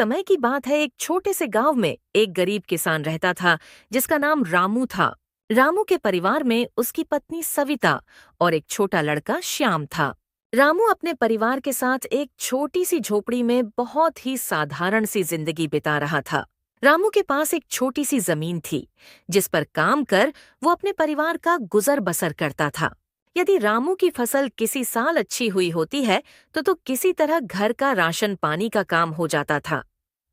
समय की बात है, एक छोटे से गांव में एक गरीब किसान रहता था जिसका नाम रामू था। रामू के परिवार में उसकी पत्नी सविता और एक छोटा लड़का श्याम था। रामू अपने परिवार के साथ एक छोटी सी झोपड़ी में बहुत ही साधारण सी जिंदगी बिता रहा था। रामू के पास एक छोटी सी जमीन थी जिस पर काम कर वो अपने परिवार का गुजर बसर करता था। यदि रामू की फसल किसी साल अच्छी हुई होती है तो किसी तरह घर का राशन पानी का काम हो जाता था।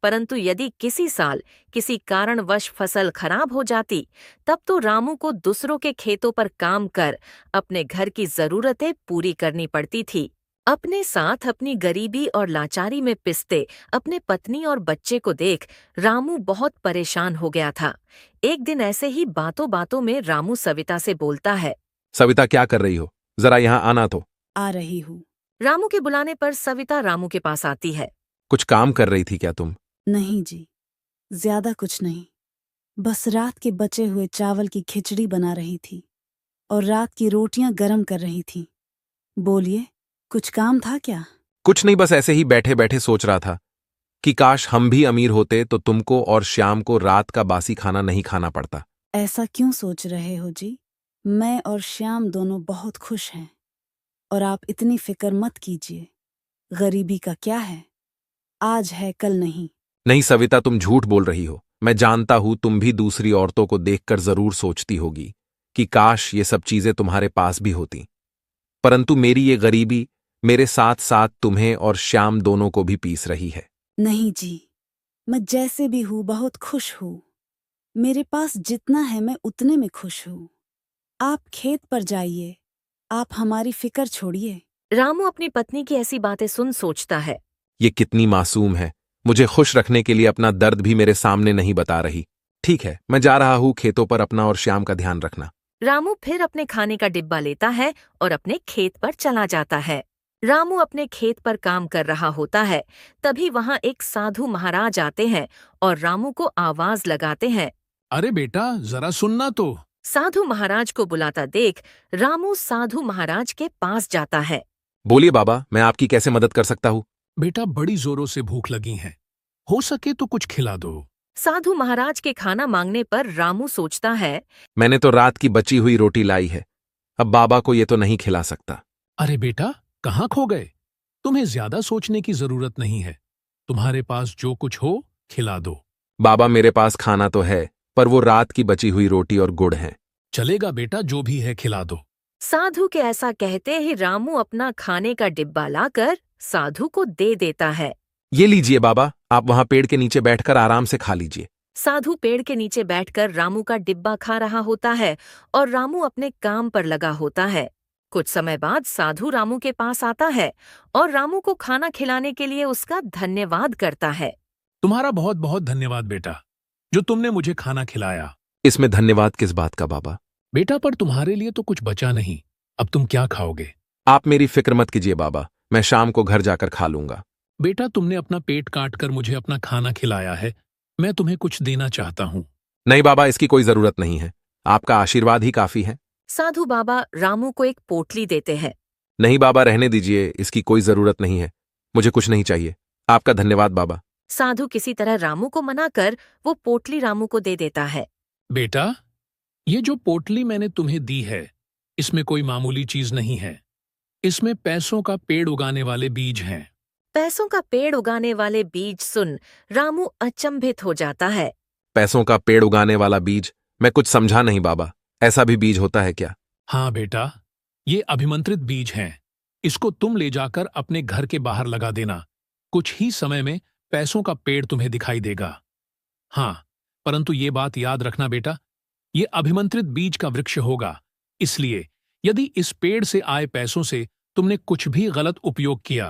परंतु यदि किसी साल किसी कारणवश फसल खराब हो जाती, तब तो रामू को दूसरों के खेतों पर काम कर अपने घर की जरूरतें पूरी करनी पड़ती थी। अपने साथ अपनी गरीबी और लाचारी में पिसते अपने पत्नी और बच्चे को देख रामू बहुत परेशान हो गया था। एक दिन ऐसे ही बातों बातों में रामू सविता से बोलता है। सविता, क्या कर रही हो? जरा यहाँ आना तो। आ रही हूँ। रामू के बुलाने पर सविता रामू के पास आती है। कुछ काम कर रही थी क्या तुम? नहीं जी, ज्यादा कुछ नहीं, बस रात के बचे हुए चावल की खिचड़ी बना रही थी और रात की रोटियां गरम कर रही थी। बोलिए, कुछ काम था क्या? कुछ नहीं, बस ऐसे ही बैठे बैठे सोच रहा था कि काश हम भी अमीर होते तो तुमको और श्याम को रात का बासी खाना नहीं खाना पड़ता। ऐसा क्यों सोच रहे हो जी? मैं और श्याम दोनों बहुत खुश हैं और आप इतनी फिक्र मत कीजिए। गरीबी का क्या है, आज है कल नहीं। नहीं सविता, तुम झूठ बोल रही हो। मैं जानता हूं तुम भी दूसरी औरतों को देखकर जरूर सोचती होगी कि काश ये सब चीजें तुम्हारे पास भी होती, परंतु मेरी ये गरीबी मेरे साथ साथ तुम्हें और श्याम दोनों को भी पीस रही है। नहीं जी, मैं जैसे भी हूँ बहुत खुश हूँ। मेरे पास जितना है मैं उतने में खुश हूँ। आप खेत पर जाइए, आप हमारी फिक्र छोड़िए। रामू अपनी पत्नी की ऐसी बातें सुन सोचता है। ये कितनी मासूम है, मुझे खुश रखने के लिए अपना दर्द भी मेरे सामने नहीं बता रही। ठीक है, मैं जा रहा हूं खेतों पर, अपना और श्याम का ध्यान रखना। रामू फिर अपने खाने का डिब्बा लेता है और अपने खेत पर चला जाता है। रामू अपने खेत पर काम कर रहा होता है, तभी वहाँ एक साधु महाराज आते हैं और रामू को आवाज लगाते हैं। अरे बेटा, जरा सुनना तो। साधु महाराज को बुलाता देख रामू साधु महाराज के पास जाता है। बोलिए बाबा, मैं आपकी कैसे मदद कर सकता हूँ? बेटा, बड़ी जोरों से भूख लगी है, हो सके तो कुछ खिला दो। साधु महाराज के खाना मांगने पर रामू सोचता है। मैंने तो रात की बची हुई रोटी लाई है, अब बाबा को ये तो नहीं खिला सकता। अरे बेटा, कहाँ खो गए? तुम्हें ज्यादा सोचने की जरूरत नहीं है, तुम्हारे पास जो कुछ हो खिला दो। बाबा, मेरे पास खाना तो है, पर वो रात की बची हुई रोटी और गुड़ है। चलेगा बेटा, जो भी है खिला दो। साधु के ऐसा कहते ही रामू अपना खाने का डिब्बा लाकर साधु को दे देता है। ये लीजिए बाबा, आप वहां पेड़ के नीचे बैठकर आराम से खा लीजिए। साधु पेड़ के नीचे बैठकर रामू का डिब्बा खा रहा होता है और रामू अपने काम पर लगा होता है। कुछ समय बाद साधु रामू के पास आता है और रामू को खाना खिलाने के लिए उसका धन्यवाद करता है। तुम्हारा बहुत बहुत धन्यवाद बेटा, जो तुमने मुझे खाना खिलाया। इसमें धन्यवाद किस बात का बाबा? बेटा, पर तुम्हारे लिए तो कुछ बचा नहीं, अब तुम क्या खाओगे? आप मेरी फिक्र मत कीजिए बाबा, मैं शाम को घर जाकर खा लूंगा। बेटा, तुमने अपना पेट काट कर मुझे अपना खाना खिलाया है, मैं तुम्हें कुछ देना चाहता हूँ। नहीं बाबा, इसकी कोई जरूरत नहीं है, आपका आशीर्वाद ही काफी है। साधु बाबा रामू को एक पोटली देते हैं। नहीं बाबा, रहने दीजिए, इसकी कोई जरूरत नहीं है, मुझे कुछ नहीं चाहिए। आपका धन्यवाद बाबा। साधु किसी तरह रामू को मनाकर वो पोटली रामू को दे देता है। बेटा, ये जो पोटली मैंने तुम्हें दी है, इसमें कोई मामूली चीज नहीं है, इसमें पैसों का पेड़ उगाने वाले बीज हैं। पैसों का पेड़ उगाने वाले बीज सुन रामू अचंभित हो जाता है। पैसों का पेड़ उगाने वाला बीज? मैं कुछ समझा नहीं बाबा, ऐसा भी बीज होता है क्या? हाँ बेटा, ये अभिमंत्रित बीज हैं, इसको तुम ले जाकर अपने घर के बाहर लगा देना, कुछ ही समय में पैसों का पेड़ तुम्हें दिखाई देगा। हाँ, परंतु ये बात याद रखना बेटा, ये अभिमंत्रित बीज का वृक्ष होगा, इसलिए यदि इस पेड़ से आए पैसों से तुमने कुछ भी गलत उपयोग किया,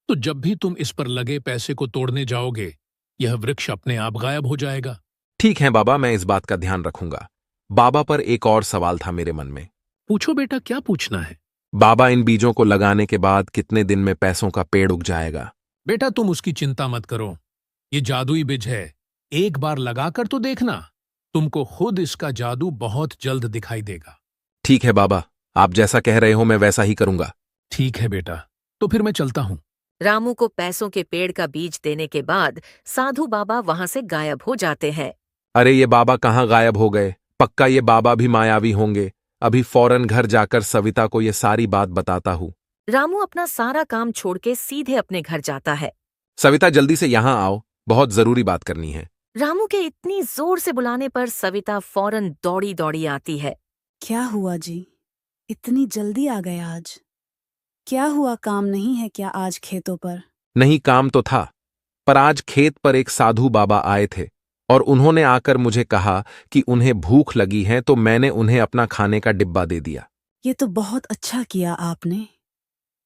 तो जब भी तुम इस पर लगे पैसे को तोड़ने जाओगे, यह वृक्ष अपने आप गायब हो जाएगा। ठीक है बाबा, मैं इस बात का ध्यान रखूंगा। बाबा, पर एक और सवाल था मेरे मन में। पूछो बेटा, क्या पूछना है? बाबा, इन बीजों को लगाने के बाद कितने दिन में पैसों का पेड़ उग जाएगा? बेटा, तुम उसकी चिंता मत करो, ये जादुई बीज है, एक बार लगाकर तो देखना, तुमको खुद इसका जादू बहुत जल्द दिखाई देगा। ठीक है बाबा, आप जैसा कह रहे हो मैं वैसा ही करूंगा। ठीक है बेटा, तो फिर मैं चलता हूं। रामू को पैसों के पेड़ का बीज देने के बाद साधु बाबा वहां से गायब हो जाते हैं। अरे ये बाबा कहाँ गायब हो गए? पक्का ये बाबा भी मायावी होंगे। अभी फौरन घर जाकर सविता को ये सारी बात बताता हूँ। रामू अपना सारा काम छोड़ के सीधे अपने घर जाता है। सविता जल्दी से यहाँ आओ, बहुत जरूरी बात करनी है। रामू के इतनी जोर से बुलाने पर सविता फौरन दौड़ी दौड़ी आती है। क्या हुआ जी, इतनी जल्दी आ गए आज? क्या हुआ, काम नहीं है क्या आज खेतों पर? नहीं, काम तो था, पर आज खेत पर एक साधु बाबा आए थे और उन्होंने आकर मुझे कहा कि उन्हें भूख लगी है, तो मैंने उन्हें अपना खाने का डिब्बा दे दिया। ये तो बहुत अच्छा किया आपने।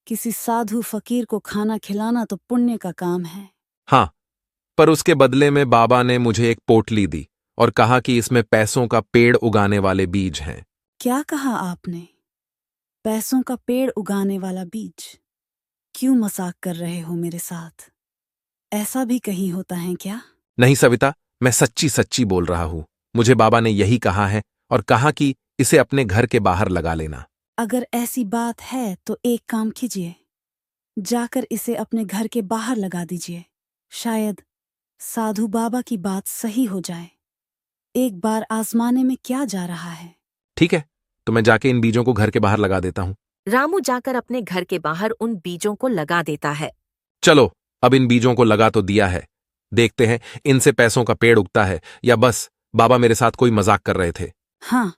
किसी साधु फकीर को खाना खिलाना तो पुण्य का काम है। हाँ, पर उसके बदले में बाबा ने मुझे एक पोटली दी और कहा कि इसमें पैसों का पेड़ उगाने वाले बीज हैं। क्या कहा आपने? पैसों का पेड़ उगाने वाला बीज? क्यों मजाक कर रहे हो मेरे साथ? ऐसा भी कहीं होता है क्या? नहीं सविता, मैं सच्ची सच्ची बोल रहा हूं। मुझे बाबा ने यही कहा है और कहा कि इसे अपने घर के बाहर लगा लेना। अगर ऐसी बात है तो एक काम कीजिए, जाकर इसे अपने घर के बाहर लगा दीजिए। शायद साधु बाबा की बात सही हो जाए। एक बार आजमाने में क्या जा रहा है? ठीक है, तो मैं जाके इन बीजों को घर के बाहर लगा देता हूं। रामू जाकर अपने घर के बाहर उन बीजों को लगा देता है। चलो, अब इन बीजों को लगा तो दिया है, देखते हैं इनसे पैसों का पेड़ उगता है या बस बाबा मेरे साथ कोई मजाक कर रहे थे। हाँ,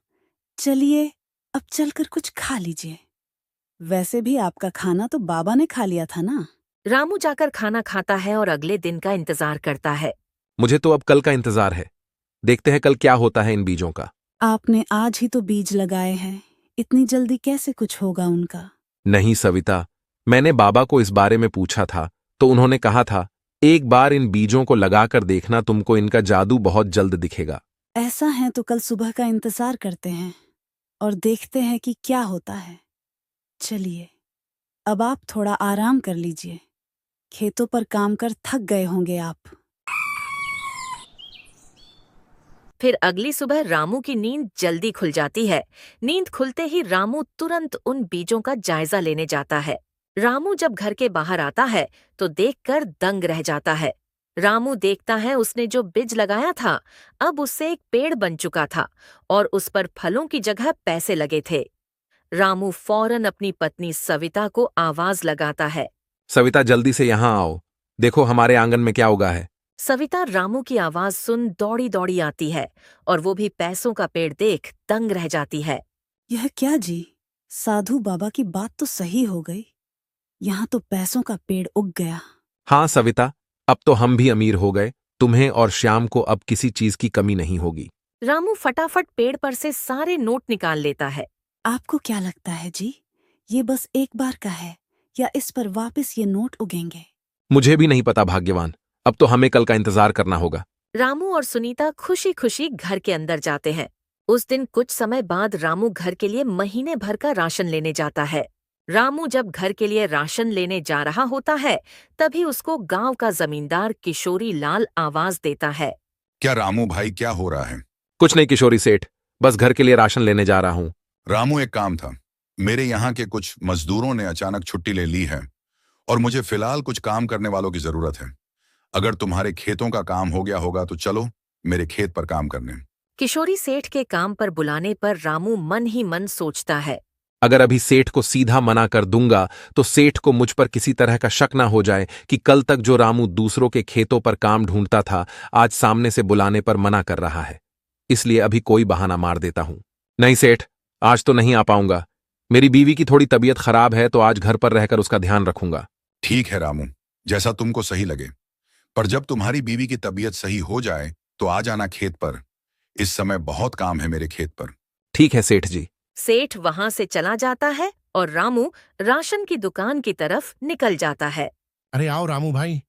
चलिए अब चलकर कुछ खा लीजिए। वैसे भी आपका खाना तो बाबा ने खा लिया था ना। रामू जाकर खाना खाता है और अगले दिन का इंतजार करता है। मुझे तो अब कल का इंतजार है। देखते हैं कल क्या होता है इन बीजों का। आपने आज ही तो बीज लगाए हैं, इतनी जल्दी कैसे कुछ होगा उनका? नहीं सविता, मैंने बाबा को इस बारे में पूछा था तो उन्होंने कहा था एक बार इन बीजों को लगाकर देखना, तुमको इनका जादू बहुत जल्द दिखेगा। ऐसा है तो कल सुबह का इंतजार करते हैं और देखते हैं कि क्या होता है। चलिए, अब आप थोड़ा आराम कर लीजिए। खेतों पर काम कर थक गए होंगे आप। फिर अगली सुबह रामू की नींद जल्दी खुल जाती है। नींद खुलते ही रामू तुरंत उन बीजों का जायजा लेने जाता है। रामू जब घर के बाहर आता है तो देखकर दंग रह जाता है। रामू देखता है उसने जो बीज लगाया था अब उससे एक पेड़ बन चुका था और उस पर फलों की जगह पैसे लगे थे। रामू फौरन अपनी पत्नी सविता को आवाज लगाता है। सविता जल्दी से यहाँ आओ, देखो हमारे आंगन में क्या उगा है। सविता रामू की आवाज सुन दौड़ी दौड़ी आती है और वो भी पैसों का पेड़ देख दंग रह जाती है। यह क्या जी, साधु बाबा की बात तो सही हो गई। यहाँ तो पैसों का पेड़ उग गया। हाँ सविता, अब तो हम भी अमीर हो गए। तुम्हें और श्याम को अब किसी चीज की कमी नहीं होगी। रामू फटाफट पेड़ पर से सारे नोट निकाल लेता है। आपको क्या लगता है जी, ये बस एक बार का है या इस पर वापस ये नोट उगेंगे? मुझे भी नहीं पता भाग्यवान, अब तो हमें कल का इंतजार करना होगा। रामू और सुनीता खुशी खुशी घर के अंदर जाते हैं। उस दिन कुछ समय बाद रामू घर के लिए महीने भर का राशन लेने जाता है। रामू जब घर के लिए राशन लेने जा रहा होता है तभी उसको गांव का जमींदार किशोरी लाल आवाज देता है। क्या रामू भाई, क्या हो रहा है? कुछ नहीं किशोरी सेठ, बस घर के लिए राशन लेने जा रहा हूँ। रामू, एक काम था। मेरे यहाँ के कुछ मजदूरों ने अचानक छुट्टी ले ली है और मुझे फिलहाल कुछ काम करने वालों की जरूरत है। अगर तुम्हारे खेतों का काम हो गया होगा तो चलो मेरे खेत पर काम करने। किशोरी सेठ के काम पर बुलाने पर रामू मन ही मन सोचता है, अगर अभी सेठ को सीधा मना कर दूंगा तो सेठ को मुझ पर किसी तरह का शक ना हो जाए कि कल तक जो रामू दूसरों के खेतों पर काम ढूंढता था आज सामने से बुलाने पर मना कर रहा है। इसलिए अभी कोई बहाना मार देता हूं। नहीं सेठ, आज तो नहीं आ पाऊंगा। मेरी बीवी की थोड़ी तबीयत खराब है तो आज घर पर रहकर उसका ध्यान रखूंगा। ठीक है रामू, जैसा तुमको सही लगे। पर जब तुम्हारी बीवी की तबीयत सही हो जाए तो आ जाना खेत पर। इस समय बहुत काम है मेरे खेत पर। ठीक है सेठ जी। सेठ वहां से चला जाता है और रामू राशन की दुकान की तरफ निकल जाता है। अरे आओ रामू भाई,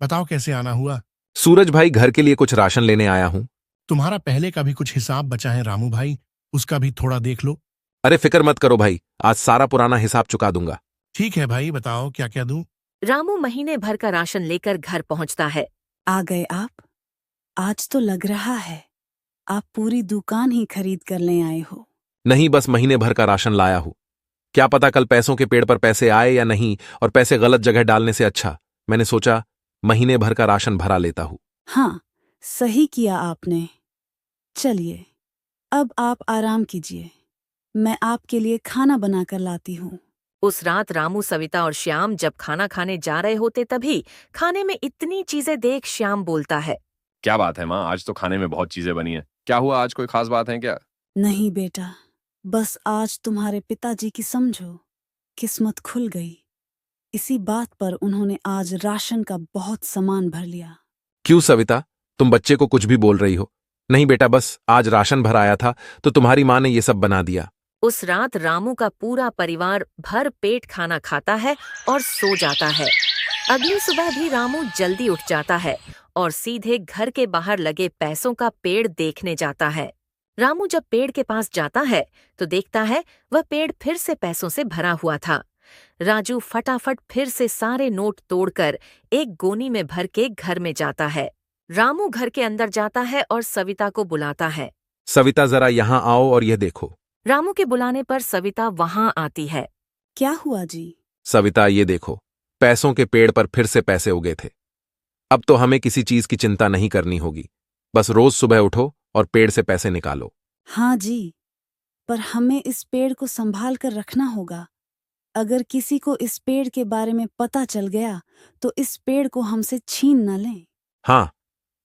बताओ कैसे आना हुआ? सूरज भाई, घर के लिए कुछ राशन लेने आया हूं। तुम्हारा पहले का भी कुछ हिसाब बचा है रामू भाई, उसका भी थोड़ा देख लो। अरे फिक्र मत करो भाई, आज सारा पुराना हिसाब चुका दूंगा। ठीक है भाई, बताओ क्या क्या दूं? रामू महीने भर का राशन लेकर घर पहुंचता है। आ गए आप? आज तो लग रहा है आप पूरी दुकान ही खरीद कर ले आए हो। नहीं, बस महीने भर का राशन लाया हूं। क्या पता कल पैसों के पेड़ पर पैसे आए या नहीं, और पैसे गलत जगह डालने से अच्छा मैंने सोचा महीने भर का राशन भरा लेता हूं। हाँ, सही किया आपने। चलिए, अब आप आराम कीजिए। मैं आपके लिए खाना बनाकर लाती हूँ। उस रात रामू, सविता और श्याम जब खाना खाने जा रहे होते तभी खाने में इतनी चीजें देख श्याम बोलता है। क्या बात है माँ, आज तो खाने में बहुत चीजें बनी है। क्या हुआ, आज कोई खास बात है क्या? नहीं बेटा, बस आज तुम्हारे पिताजी की समझो किस्मत खुल गई। इसी बात पर उन्होंने आज राशन का बहुत सामान भर लिया। क्यों सविता, तुम बच्चे को कुछ भी बोल रही हो? नहीं बेटा, बस आज राशन भर आया था तो तुम्हारी माँ ने ये सब बना दिया। उस रात रामू का पूरा परिवार भर पेट खाना खाता है और सो जाता है। अगली सुबह भी रामू जल्दी उठ जाता है और सीधे घर के बाहर लगे पैसों का पेड़ देखने जाता है। रामू जब पेड़ के पास जाता है तो देखता है वह पेड़ फिर से पैसों से भरा हुआ था। राजू फटाफट फिर से सारे नोट तोड़कर एक गोनी में भर के घर में जाता है। रामू घर के अंदर जाता है और सविता को बुलाता है। सविता, जरा यहाँ आओ और यह देखो। रामू के बुलाने पर सविता वहां आती है। क्या हुआ जी? सविता, ये देखो, पैसों के पेड़ पर फिर से पैसे उगे थे। अब तो हमें किसी चीज की चिंता नहीं करनी होगी। बस रोज सुबह उठो और पेड़ से पैसे निकालो। हाँ जी, पर हमें इस पेड़ को संभाल कर रखना होगा। अगर किसी को इस पेड़ के बारे में पता चल गया तो इस पेड़ को हमसे छीन न लें। हाँ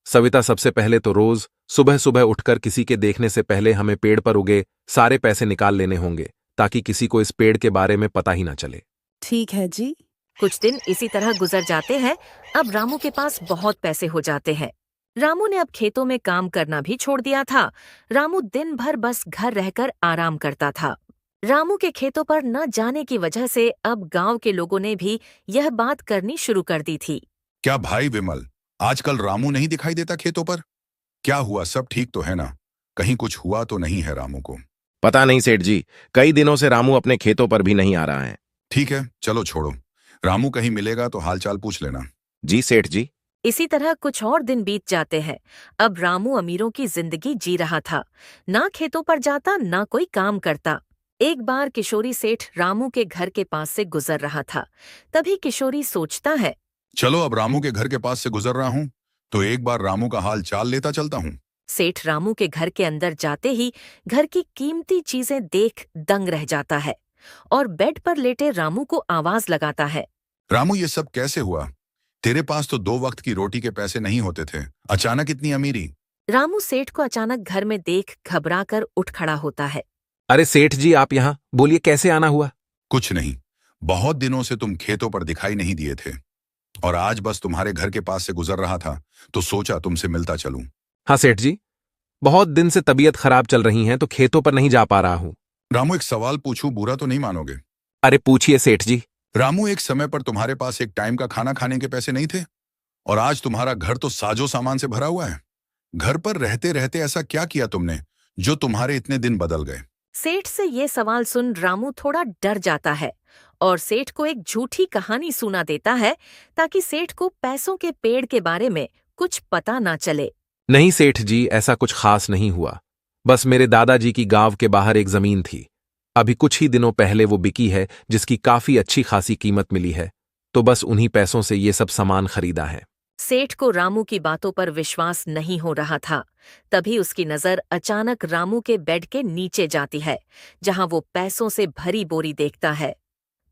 सविता, सबसे पहले तो रोज सुबह सुबह उठकर किसी के देखने से पहले हमें पेड़ पर उगे सारे पैसे निकाल लेने होंगे, ताकि किसी को इस पेड़ के बारे में पता ही ना चले। ठीक है जी। कुछ दिन इसी तरह गुजर जाते हैं। अब रामू के पास बहुत पैसे हो जाते हैं। रामू ने अब खेतों में काम करना भी छोड़ दिया था। रामू दिन भर बस घर रहकर आराम करता था। रामू के खेतों पर न जाने की वजह से अब गांव के लोगों ने भी यह बात करनी शुरू कर दी थी। क्या भाई विमल, आजकल रामू नहीं दिखाई देता खेतों पर? क्या हुआ, सब ठीक तो है ना? कहीं कुछ हुआ तो नहीं है रामू को? पता नहीं सेठ जी, कई दिनों से रामू अपने खेतों पर भी नहीं आ रहा है। ठीक है, चलो छोड़ो। रामू कहीं मिलेगा तो हालचाल पूछ लेना। जी सेठ जी। इसी तरह कुछ और दिन बीत जाते हैं। अब रामू अमीरों की जिंदगी जी रहा था। ना खेतों पर जाता, ना कोई काम करता। एक बार किशोरी सेठ रामू के घर के पास से गुजर रहा था। तभी किशोरी सोचता है, चलो अब रामू के घर के पास से गुजर रहा हूँ तो एक बार रामू का हाल चाल लेता चलता हूँ। सेठ रामू के घर के अंदर जाते ही घर की कीमती चीजें देख दंग रह जाता है और बेड पर लेटे रामू को आवाज लगाता है। रामू, ये सब कैसे हुआ? तेरे पास तो 2 वक्त की रोटी के पैसे नहीं होते थे, अचानक इतनी अमीरी? रामू सेठ को अचानक घर में देख घबराकर उठ खड़ा होता है। अरे सेठ जी, आप यहाँ, बोलिए कैसे आना हुआ? कुछ नहीं, बहुत दिनों से तुम खेतों पर दिखाई नहीं दिए थे और आज बस तुम्हारे घर के पास से गुजर रहा था तो सोचा तुमसे मिलता चलूं। हाँ सेठ जी, बहुत दिन से तबीयत खराब चल रही है तो खेतों पर नहीं जा पा रहा हूँ। रामू, एक सवाल पूछूं, बुरा तो नहीं मानोगे? अरे पूछिए सेठ जी। रामू, एक समय पर तुम्हारे पास एक टाइम का खाना खाने के पैसे नहीं थे और आज तुम्हारा घर तो साजो सामान से भरा हुआ है। घर पर रहते रहते ऐसा क्या किया तुमने जो तुम्हारे इतने दिन बदल गए? सेठ से ये सवाल सुन रामू थोड़ा डर जाता है और सेठ को एक झूठी कहानी सुना देता है ताकि सेठ को पैसों के पेड़ के बारे में कुछ पता ना चले। नहीं सेठ जी, ऐसा कुछ खास नहीं हुआ। बस मेरे दादाजी की गांव के बाहर एक जमीन थी। अभी कुछ ही दिनों पहले वो बिकी है, जिसकी काफी अच्छी खासी कीमत मिली है, तो बस उन्हीं पैसों से ये सब सामान खरीदा है। सेठ को रामू की बातों पर विश्वास नहीं हो रहा था। तभी उसकी नजर अचानक रामू के बेड के नीचे जाती है, जहां वो पैसों से भरी बोरी देखता है।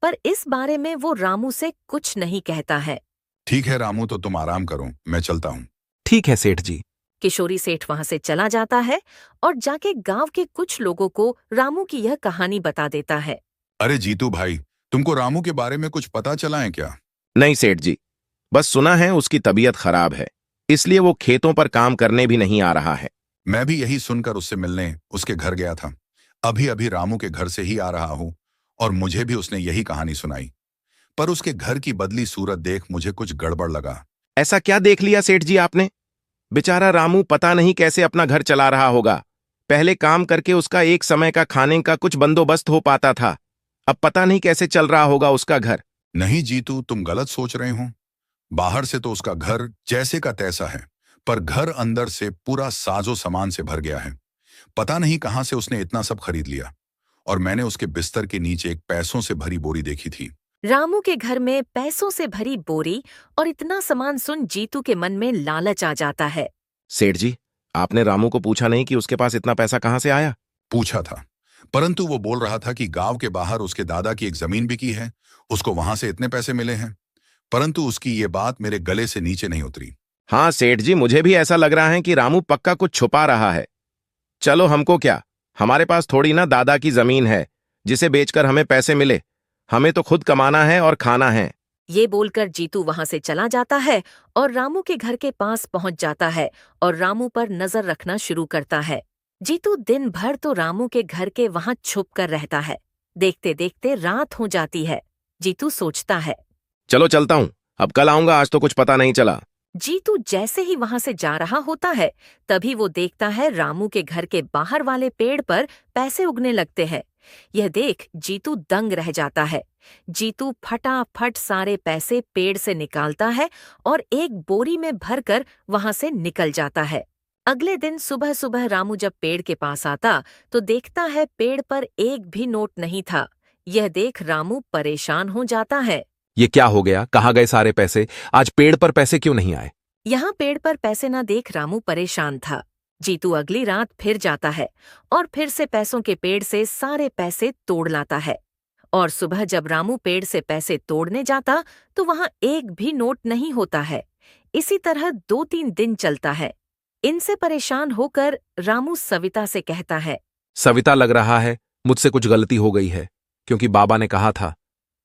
पर इस बारे में वो रामू से कुछ नहीं कहता है। ठीक है रामू, तो तुम आराम करो, मैं चलता हूँ। ठीक है सेठ जी। किशोरी सेठ वहां से चला जाता है और जाके गांव के कुछ लोगों को रामू की यह कहानी बता देता है। अरे जीतू भाई, तुमको रामू के बारे में कुछ पता चला है क्या? नहीं सेठ जी, बस सुना है उसकी तबीयत खराब है, इसलिए वो खेतों पर काम करने भी नहीं आ रहा है। मैं भी यही सुनकर उससे मिलने उसके घर गया था। अभी अभी रामू के घर से ही आ रहा हूँ और मुझे भी उसने यही कहानी सुनाई, पर उसके घर की बदली सूरत देख मुझे कुछ गड़बड़ लगा। ऐसा क्या देख लिया सेठ जी आपने? बेचारा रामू पता नहीं कैसे अपना घर चला रहा होगा। पहले काम करके उसका एक समय का खाने का कुछ बंदोबस्त हो पाता था, अब पता नहीं कैसे चल रहा होगा उसका घर। नहीं जीतू, तुम गलत सोच रहे हो। बाहर से तो उसका घर जैसे का तैसा है, पर घर अंदर से पूरा साजो सामान से भर गया है। पता नहीं कहां से उसने इतना सब खरीद लिया। और मैंने उसके बिस्तर के नीचे एक पैसों से भरी बोरी देखी थी। रामू के घर में पैसों से भरी बोरी और इतना सामान सुन जीतू के मन में लालच आ जाता है। सेठ जी, आपने रामू को पूछा नहीं कि उसके पास इतना पैसा कहाँ से आया? पूछा था, परंतु वो बोल रहा था कि गांव के बाहर उसके दादा की एक जमीन बिकी है, उसको वहां से इतने पैसे मिले हैं। परंतु उसकी ये बात मेरे गले से नीचे नहीं उतरी। हाँ सेठ जी, मुझे भी ऐसा लग रहा है कि रामू पक्का कुछ छुपा रहा है। चलो हमको क्या, हमारे पास थोड़ी ना दादा की जमीन है जिसे बेचकर हमें पैसे मिले। हमें तो खुद कमाना है और खाना है। ये बोलकर जीतू वहां से चला जाता है और रामू के घर के पास पहुंच जाता है और रामू पर नजर रखना शुरू करता है। जीतू दिन भर तो रामू के घर के वहां छुप कर रहता है। देखते देखते रात हो जाती है। जीतू सोचता है। चलो चलता हूं, अब कल आऊंगा, आज तो कुछ पता नहीं चला। जीतू जैसे ही वहां से जा रहा होता है तभी वो देखता है रामू के घर के बाहर वाले पेड़ पर पैसे उगने लगते हैं। यह देख जीतू दंग रह जाता है। जीतू फटाफट सारे पैसे पेड़ से निकालता है और एक बोरी में भरकर वहां से निकल जाता है। अगले दिन सुबह सुबह रामू जब पेड़ के पास आता तो देखता है पेड़ पर एक भी नोट नहीं था। यह देख रामू परेशान हो जाता है। ये क्या हो गया? कहाँ गए सारे पैसे? आज पेड़ पर पैसे क्यों नहीं आए? यहाँ पेड़ पर पैसे न देख रामू परेशान था। जीतू अगली रात फिर जाता है और फिर से पैसों के पेड़ से सारे पैसे तोड़ लाता है। और सुबह जब रामू पेड़ से पैसे तोड़ने जाता तो वहां एक भी नोट नहीं होता है। इसी तरह 2-3 दिन चलता है। इनसे परेशान होकर रामू सविता से कहता है। सविता, लग रहा है मुझसे कुछ गलती हो गई है, क्योंकि बाबा ने कहा था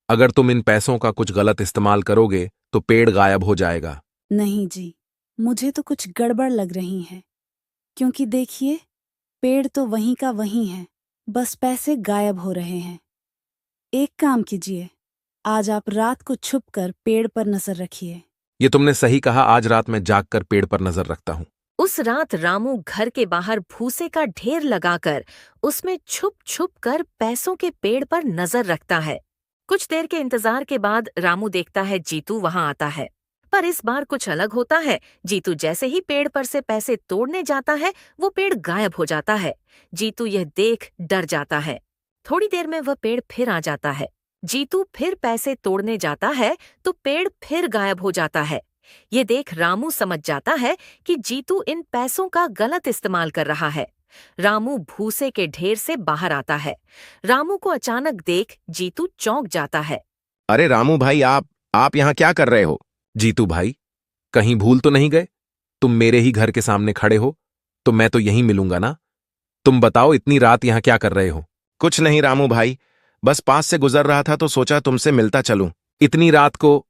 अगर तुम इन पैसों का कुछ गलत इस्तेमाल करोगे तो पेड़ गायब हो जाएगा। नहीं जी, मुझे तो कुछ गड़बड़ लग रही है, क्योंकि देखिए पेड़ तो वहीं का वहीं है, बस पैसे गायब हो रहे हैं। एक काम कीजिए, आज आप रात को छुपकर पेड़ पर नजर रखिए। ये तुमने सही कहा, आज रात मैं जागकर पेड़ पर नजर रखता हूँ। उस रात रामू घर के बाहर भूसे का ढेर लगाकर उसमें छुप छुप कर पैसों के पेड़ पर नजर रखता है। कुछ देर के इंतजार के बाद रामू देखता है जीतू वहां आता है, पर इस बार कुछ अलग होता है। जीतू जैसे ही पेड़ पर से पैसे तोड़ने जाता है वो पेड़ गायब हो जाता है। जीतू यह देख डर जाता है। थोड़ी देर में वह पेड़ फिर आ जाता है। जीतू फिर पैसे तोड़ने जाता है तो पेड़ फिर गायब हो जाता है। ये देख रामू समझ जाता है कि जीतू इन पैसों का गलत इस्तेमाल कर रहा है। रामू भूसे के ढेर से बाहर आता है। रामू को अचानक देख जीतू चौंक जाता है। अरे रामू भाई, आप यहाँ क्या कर रहे हो? जीतू भाई, कहीं भूल तो नहीं गए? तुम मेरे ही घर के सामने खड़े हो तो मैं तो यहीं मिलूंगा ना। तुम बताओ, इतनी रात यहाँ क्या कर रहे हो? कुछ नहीं रामू भाई, बस पास से गुजर रहा था तो सोचा तुमसे मिलता चलूं। इतनी रात को?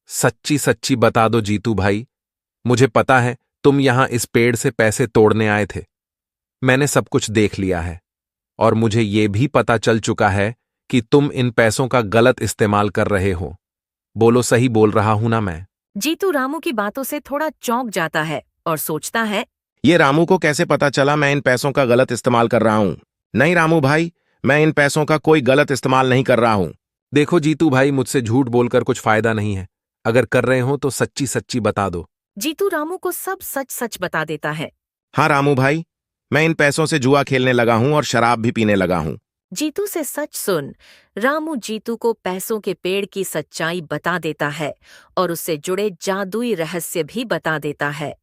सच्ची सच्ची बता दो जीतू भाई, मुझे पता है तुम यहाँ इस पेड़ से पैसे तोड़ने आए थे। मैंने सब कुछ देख लिया है और मुझे ये भी पता चल चुका है कि तुम इन पैसों का गलत इस्तेमाल कर रहे हो। बोलो, सही बोल रहा हूं ना मैं? जीतू रामू की बातों से थोड़ा चौंक जाता है और सोचता है, ये रामू को कैसे पता चला मैं इन पैसों का गलत इस्तेमाल कर रहा हूं? नहीं रामू भाई, मैं इन पैसों का कोई गलत इस्तेमाल नहीं कर रहा हूं। देखो जीतू भाई, मुझसे झूठ बोलकर कुछ फायदा नहीं है। अगर कर रहे हो तो सच्ची सच्ची बता दो। जीतू रामू को सब सच सच बता देता है। हाँ रामू भाई, मैं इन पैसों से जुआ खेलने लगा हूं और शराब भी पीने लगा हूं। जीतू से सच सुन रामू जीतू को पैसों के पेड़ की सच्चाई बता देता है और उससे जुड़े जादुई रहस्य भी बता देता है।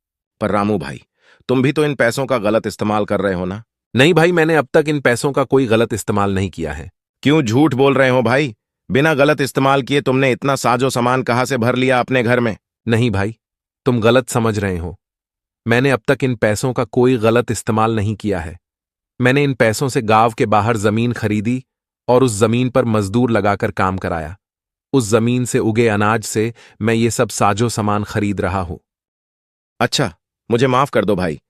पर रामू भाई, तुम भी तो इन पैसों का गलत इस्तेमाल कर रहे हो ना? नहीं भाई, मैंने अब तक इन पैसों का कोई गलत इस्तेमाल नहीं किया है। क्यों झूठ बोल रहे हो भाई? बिना गलत इस्तेमाल किए तुमने इतना साजो सामान कहाँ से भर लिया अपने घर में? नहीं भाई, तुम गलत समझ रहे हो। मैंने अब तक इन पैसों का कोई गलत इस्तेमाल नहीं किया है। मैंने इन पैसों से गांव के बाहर जमीन खरीदी और उस जमीन पर मजदूर लगाकर काम कराया। उस जमीन से उगे अनाज से मैं ये सब साजो सामान खरीद रहा हूं। अच्छा, मुझे माफ कर दो भाई,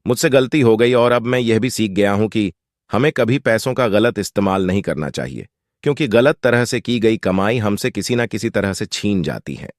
मुझसे गलती हो गई और अब मैं यह भी सीख गया हूं कि हमें कभी पैसों का गलत इस्तेमाल नहीं करना चाहिए, क्योंकि गलत तरह से की गई कमाई हमसे किसी न किसी तरह से छीन जाती है।